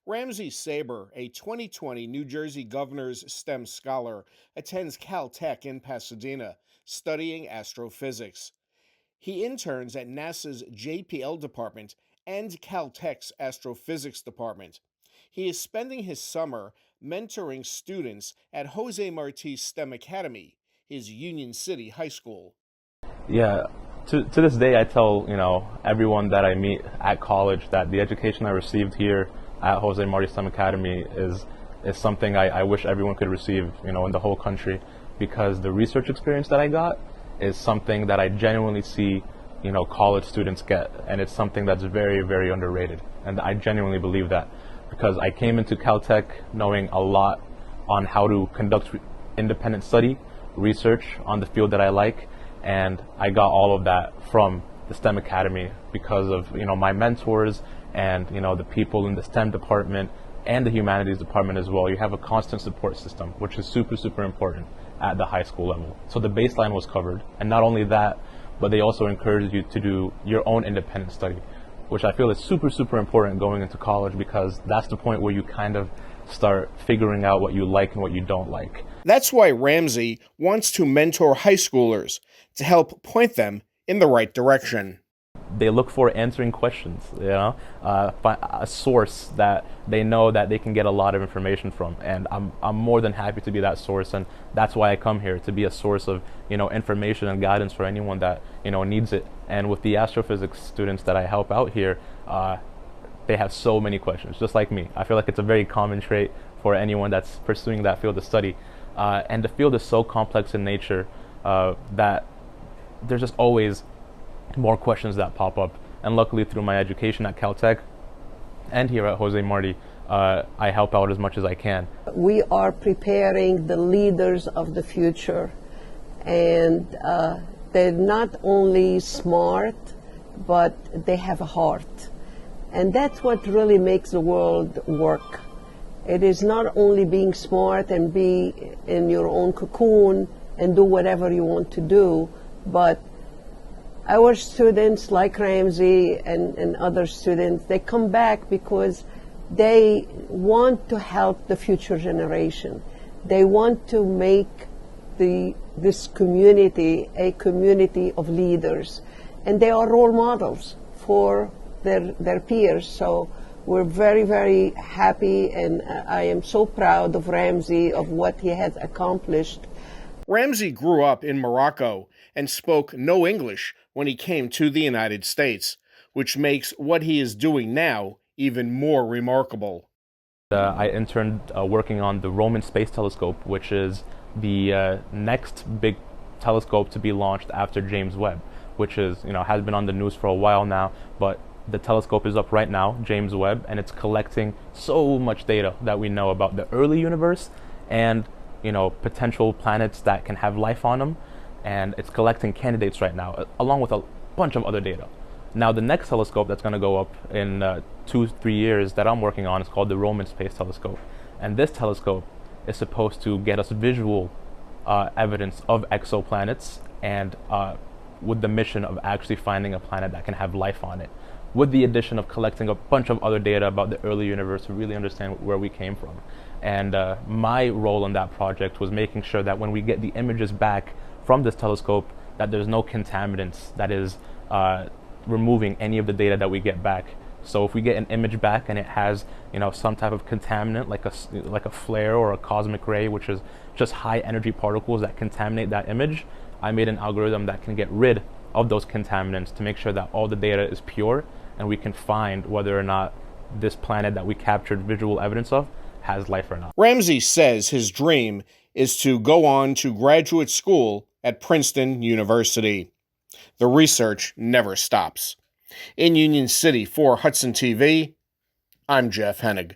Ramzi Saber, a 2020 New Jersey Governor's STEM scholar, attends Caltech in Pasadena, studying astrophysics. He interns at NASA's JPL department and Caltech's astrophysics department. He is spending his summer mentoring students at Jose Marti STEM Academy, his Union City high school. Yeah, to this day, I tell everyone that I meet at college that the education I received here at Jose Marti STEM Academy is something I wish everyone could receive, in the whole country, because the research experience that I got is something that I genuinely see, college students get, and it's something that's very, very underrated, and I genuinely believe that, because I came into Caltech knowing a lot on how to conduct independent study, research on the field that I like, and I got all of that from the STEM Academy because of my mentors and the people in the STEM department and the humanities department as well. You have a constant support system, which is super, super important at the high school level. So the baseline was covered, and not only that, but they also encourage you to do your own independent study, which I feel is super, super important going into college, because that's the point where you kind of start figuring out what you like and what you don't like. That's why Ramzi wants to mentor high schoolers to help point them in the right direction. They look for answering questions, a source that they know that they can get a lot of information from, and I'm more than happy to be that source, and that's why I come here, to be a source of information and guidance for anyone that needs it. And with the astrophysics students that I help out here, they have so many questions, just like me. I feel like it's a very common trait for anyone that's pursuing that field of study, and the field is so complex in nature that there's just always more questions that pop up. And luckily, through my education at Caltech and here at Jose Marti, I help out as much as I can. We are preparing the leaders of the future, and they're not only smart, but they have a heart. And that's what really makes the world work. It is not only being smart and be in your own cocoon and do whatever you want to do, but our students like Ramzi and other students, they come back because they want to help the future generation. They want to make this community a community of leaders, and they are role models for their peers. So we're very, very happy, and I am so proud of Ramzi, of what he has accomplished. Ramzi grew up in Morocco and spoke no English when he came to the United States, which makes what he is doing now even more remarkable. I interned working on the Roman Space Telescope, which is the next big telescope to be launched after James Webb, which is, has been on the news for a while now, but the telescope is up right now, James Webb, and it's collecting so much data that we know about the early universe and potential planets that can have life on them, and it's collecting candidates right now, along with a bunch of other data. Now, the next telescope that's going to go up in 2-3 years that I'm working on is called the Roman Space Telescope, and this telescope is supposed to get us visual evidence of exoplanets, and with the mission of actually finding a planet that can have life on it, with the addition of collecting a bunch of other data about the early universe to really understand where we came from. And my role in that project was making sure that when we get the images back from this telescope, that there's no contaminants that is removing any of the data that we get back. So if we get an image back and it has some type of contaminant, like a flare or a cosmic ray, which is just high energy particles that contaminate that image, I made an algorithm that can get rid of those contaminants to make sure that all the data is pure, and we can find whether or not this planet that we captured visual evidence of has life or not. Ramzi says his dream is to go on to graduate school at Princeton University. The research never stops. In Union City for Hudson TV, I'm Jeff Hennig.